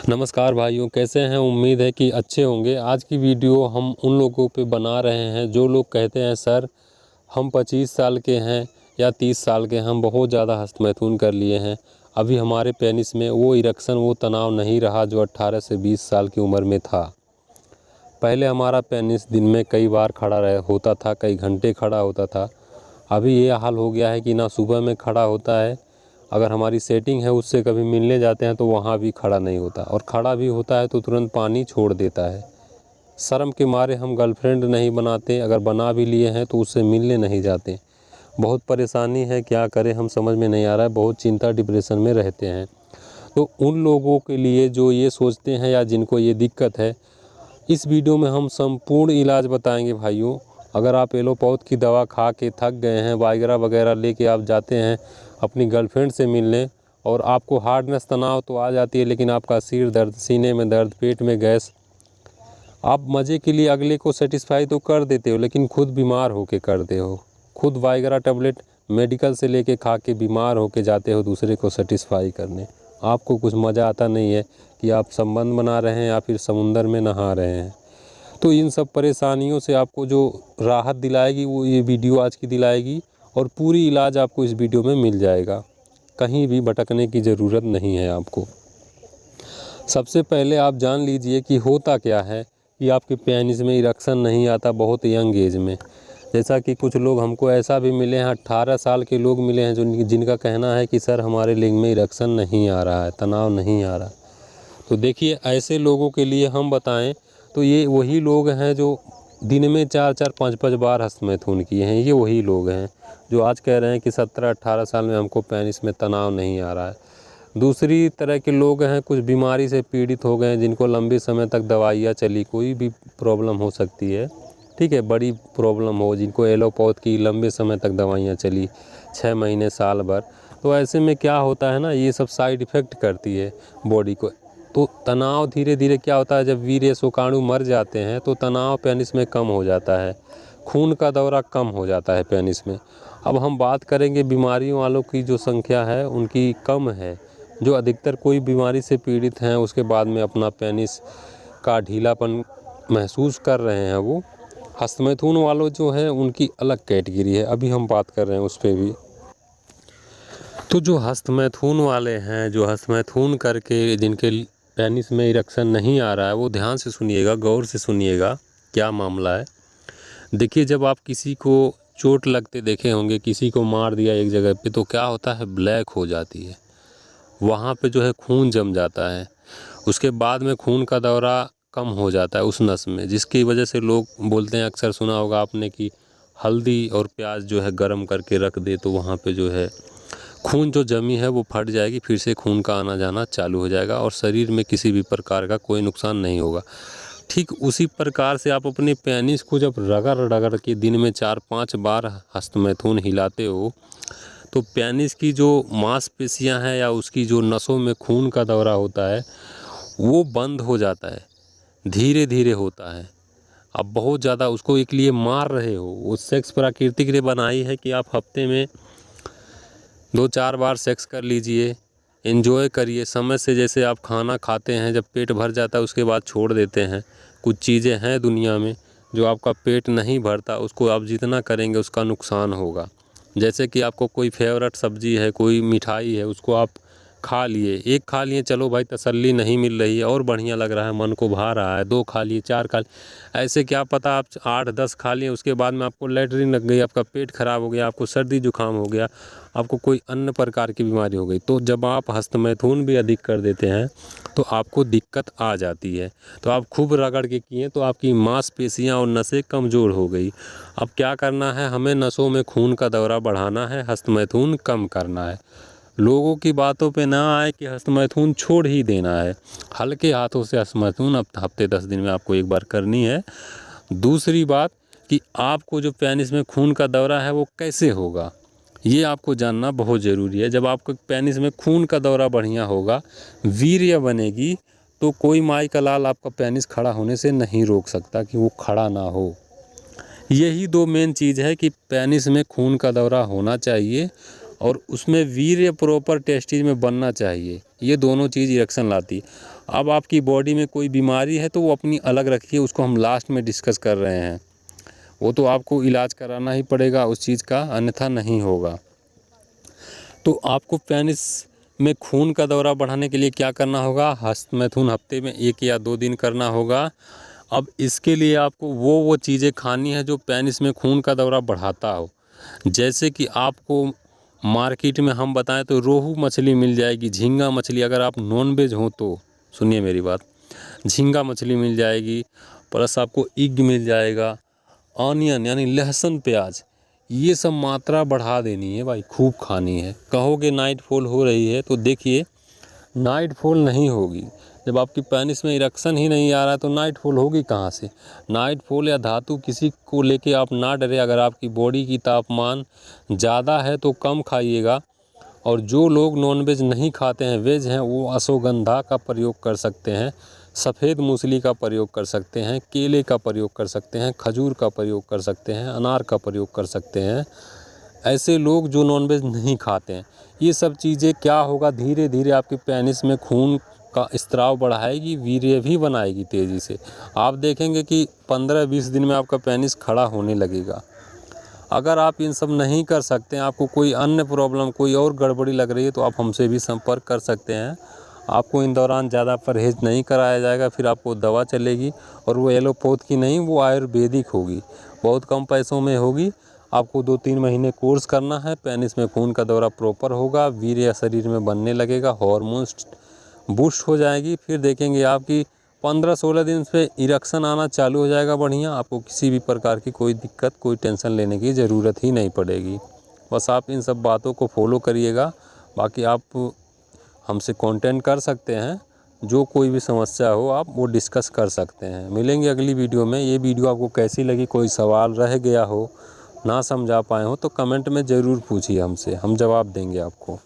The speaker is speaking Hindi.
नमस्कार भाइयों, कैसे हैं। उम्मीद है कि अच्छे होंगे। आज की वीडियो हम उन लोगों पे बना रहे हैं जो लोग कहते हैं सर हम 25 साल के हैं या 30 साल के, हम बहुत ज़्यादा हस्तमैथुन कर लिए हैं, अभी हमारे पेनिस में वो इरेक्शन वो तनाव नहीं रहा जो 18 से 20 साल की उम्र में था। पहले हमारा पेनिस दिन में कई बार खड़ा होता था, कई घंटे खड़ा होता था। अभी ये हाल हो गया है कि ना सुबह में खड़ा होता है, अगर हमारी सेटिंग है उससे कभी मिलने जाते हैं तो वहाँ भी खड़ा नहीं होता, और खड़ा भी होता है तो तुरंत पानी छोड़ देता है। शर्म के मारे हम गर्लफ्रेंड नहीं बनाते, अगर बना भी लिए हैं तो उससे मिलने नहीं जाते। बहुत परेशानी है, क्या करें हम समझ में नहीं आ रहा है, बहुत चिंता डिप्रेशन में रहते हैं। तो उन लोगों के लिए जो ये सोचते हैं या जिनको ये दिक्कत है, इस वीडियो में हम संपूर्ण इलाज बताएंगे भाइयों। अगर आप एलोपैथ की दवा खा के थक गए हैं, वाइग्रा वगैरह लेके आप जाते हैं अपनी गर्लफ्रेंड से मिलने, और आपको हार्डनेस तनाव तो आ जाती है, लेकिन आपका सिर दर्द, सीने में दर्द, पेट में गैस, आप मज़े के लिए अगले को सेटिस्फाई तो कर देते हो लेकिन खुद बीमार होके करते हो। खुद वाइग्रा टैबलेट मेडिकल से लेके खा के बीमार होके जाते हो दूसरे को सेटिस्फाई करने। आपको कुछ मज़ा आता नहीं है कि आप संबंध बना रहे हैं या फिर समुंदर में नहा रहे हैं। तो इन सब परेशानियों से आपको जो राहत दिलाएगी वो ये वीडियो आज की दिलाएगी, और पूरी इलाज आपको इस वीडियो में मिल जाएगा। कहीं भी भटकने की ज़रूरत नहीं है आपको। सबसे पहले आप जान लीजिए कि होता क्या है कि आपके पेनिस में इरेक्शन नहीं आता बहुत यंग एज में। जैसा कि कुछ लोग हमको ऐसा भी मिले हैं, 18 साल के लोग मिले हैं जो जिनका कहना है कि सर हमारे लिंग में इरेक्शन नहीं आ रहा है, तनाव नहीं आ रहा। तो देखिए, ऐसे लोगों के लिए हम बताएं तो ये वही लोग हैं जो दिन में 4-4, 5-5 बार हस्तमैथुन किए हैं। ये वही लोग हैं जो आज कह रहे हैं कि 17-18 साल में हमको पेनिस में तनाव नहीं आ रहा है। दूसरी तरह के लोग हैं, कुछ बीमारी से पीड़ित हो गए हैं, जिनको लंबे समय तक दवाइयाँ चली, कोई भी प्रॉब्लम हो सकती है, ठीक है, बड़ी प्रॉब्लम हो, जिनको एलोपैथ की लंबे समय तक दवाइयाँ चली, 6 महीने, साल भर। तो ऐसे में क्या होता है ना, ये सब साइड इफ़ेक्ट करती है बॉडी को। तो तनाव धीरे धीरे क्या होता है, जब वीर्य शुक्राणु मर जाते हैं तो तनाव पेनिस में कम हो जाता है, खून का दौरा कम हो जाता है पेनिस में। अब हम बात करेंगे बीमारियों वालों की, जो संख्या है उनकी कम है। जो अधिकतर कोई बीमारी से पीड़ित हैं उसके बाद में अपना पेनिस का ढीलापन महसूस कर रहे हैं, वो हस्तमैथुन वालों जो हैं उनकी अलग कैटेगरी है, अभी हम बात कर रहे हैं उस पर भी। तो जो हस्तमैथुन वाले हैं, जो हस्तमैथुन करके जिनके पेनिस में इरेक्शन नहीं आ रहा है, वो ध्यान से सुनिएगा, गौर से सुनिएगा क्या मामला है। देखिए, जब आप किसी को चोट लगते देखे होंगे, किसी को मार दिया एक जगह पे, तो क्या होता है, ब्लैक हो जाती है, वहाँ पे जो है खून जम जाता है। उसके बाद में खून का दौरा कम हो जाता है उस नस में, जिसकी वजह से लोग बोलते हैं, अक्सर सुना होगा आपने कि हल्दी और प्याज जो है गर्म करके रख दे तो वहाँ पे जो है खून जो जमी है वो फट जाएगी, फिर से खून का आना जाना चालू हो जाएगा और शरीर में किसी भी प्रकार का कोई नुकसान नहीं होगा। ठीक उसी प्रकार से आप अपने पेनिस को जब रगड़ रगड़ के दिन में 4-5 बार हस्तमैथुन हिलाते हो, तो पेनिस की जो मांसपेशियां हैं या उसकी जो नसों में खून का दौरा होता है वो बंद हो जाता है, धीरे धीरे होता है। आप बहुत ज़्यादा उसको एक लिए मार रहे हो। वो सेक्स प्राकृतिक ने बनाई है कि आप हफ्ते में 2-4 बार सेक्स कर लीजिए, एंजॉय करिए समय से। जैसे आप खाना खाते हैं, जब पेट भर जाता है उसके बाद छोड़ देते हैं। कुछ चीज़ें हैं दुनिया में जो आपका पेट नहीं भरता, उसको आप जितना करेंगे उसका नुकसान होगा। जैसे कि आपको कोई फेवरेट सब्ज़ी है, कोई मिठाई है, उसको आप खा लिए, एक खा लिए, चलो भाई तसल्ली नहीं मिल रही है और बढ़िया लग रहा है, मन को भा रहा है, 2 खा लिए, 4 खा लिए, ऐसे क्या पता आप 8-10 खा लिए, उसके बाद में आपको लैटरिन लग गई, आपका पेट खराब हो गया, आपको सर्दी जुकाम हो गया, आपको कोई अन्य प्रकार की बीमारी हो गई। तो जब आप हस्तमैथुन भी अधिक कर देते हैं तो आपको दिक्कत आ जाती है। तो आप खूब रगड़ के किए तो आपकी मांसपेशियां और नसें कमज़ोर हो गई। अब क्या करना है, हमें नसों में खून का दौरा बढ़ाना है, हस्तमैथुन कम करना है। लोगों की बातों पे ना आए कि हस्तमैथुन छोड़ ही देना है। हल्के हाथों से हस्तमैथुन अब हफ्ते 10 दिन में आपको एक बार करनी है। दूसरी बात कि आपको जो पेनिस में खून का दौरा है वो कैसे होगा, ये आपको जानना बहुत ज़रूरी है। जब आपको पेनिस में खून का दौरा बढ़िया होगा, वीर्य बनेगी, तो कोई माई का लाल आपका पेनिस खड़ा होने से नहीं रोक सकता कि वो खड़ा ना हो। यही 2 मेन चीज़ है कि पेनिस में खून का दौरा होना चाहिए और उसमें वीर्य प्रॉपर टेस्टिज में बनना चाहिए। ये दोनों चीज़ इरेक्शन लाती है। अब आपकी बॉडी में कोई बीमारी है तो वो अपनी अलग रखिए, उसको हम लास्ट में डिस्कस कर रहे हैं। वो तो आपको इलाज कराना ही पड़ेगा उस चीज़ का, अन्यथा नहीं होगा। तो आपको पेनिस में खून का दौरा बढ़ाने के लिए क्या करना होगा? हस्तमैथुन हफ्ते में 1 या 2 दिन करना होगा। अब इसके लिए आपको वो चीज़ें खानी है जो पेनिस में खून का दौरा बढ़ाता हो। जैसे कि आपको मार्केट में हम बताएं तो रोहू मछली मिल जाएगी, झींगा मछली, अगर आप नॉन वेज हो तो सुनिए मेरी बात, झींगा मछली मिल जाएगी, प्लस आपको इग मिल जाएगा, ऑनियन यानी लहसुन प्याज, ये सब मात्रा बढ़ा देनी है भाई, खूब खानी है। कहोगे नाइट फॉल हो रही है, तो देखिए नाइट फॉल नहीं होगी। जब आपकी पेनिस में इरेक्शन ही नहीं आ रहा है तो नाइट फॉल होगी कहाँ से? नाइट फॉल या धातु किसी को लेके आप ना डरे। अगर आपकी बॉडी की तापमान ज़्यादा है तो कम खाइएगा। और जो लोग नॉनवेज नहीं खाते हैं, वेज हैं, वो अश्वगंधा का प्रयोग कर सकते हैं, सफ़ेद मूसली का प्रयोग कर सकते हैं, केले का प्रयोग कर सकते हैं, खजूर का प्रयोग कर सकते हैं, अनार का प्रयोग कर सकते हैं। ऐसे लोग जो नॉनवेज नहीं खाते हैं, ये सब चीज़ें क्या होगा, धीरे धीरे आपके पेनिस में खून का स्त्राव बढ़ाएगी, वीर्य भी बनाएगी तेज़ी से। आप देखेंगे कि 15-20 दिन में आपका पेनिस खड़ा होने लगेगा। अगर आप इन सब नहीं कर सकते हैं, आपको कोई अन्य प्रॉब्लम, कोई और गड़बड़ी लग रही है, तो आप हमसे भी संपर्क कर सकते हैं। आपको इन दौरान ज़्यादा परहेज़ नहीं कराया जाएगा, फिर आपको दवा चलेगी, और वो एलोपैथ की नहीं, वो आयुर्वेदिक होगी, बहुत कम पैसों में होगी। आपको 2-3 महीने कोर्स करना है, पेनिस में खून का दौरा प्रॉपर होगा, वीर्य शरीर में बनने लगेगा, हार्मोन्स बूस्ट हो जाएगी। फिर देखेंगे आपकी 15-16 दिन से इरेक्शन आना चालू हो जाएगा बढ़िया। आपको किसी भी प्रकार की कोई दिक्कत, कोई टेंशन लेने की ज़रूरत ही नहीं पड़ेगी। बस आप इन सब बातों को फॉलो करिएगा। बाकी आप हमसे कांटेक्ट कर सकते हैं, जो कोई भी समस्या हो आप वो डिस्कस कर सकते हैं। मिलेंगे अगली वीडियो में। ये वीडियो आपको कैसी लगी, कोई सवाल रह गया हो, ना समझा पाए हो, तो कमेंट में ज़रूर पूछिए हमसे, हम जवाब देंगे आपको।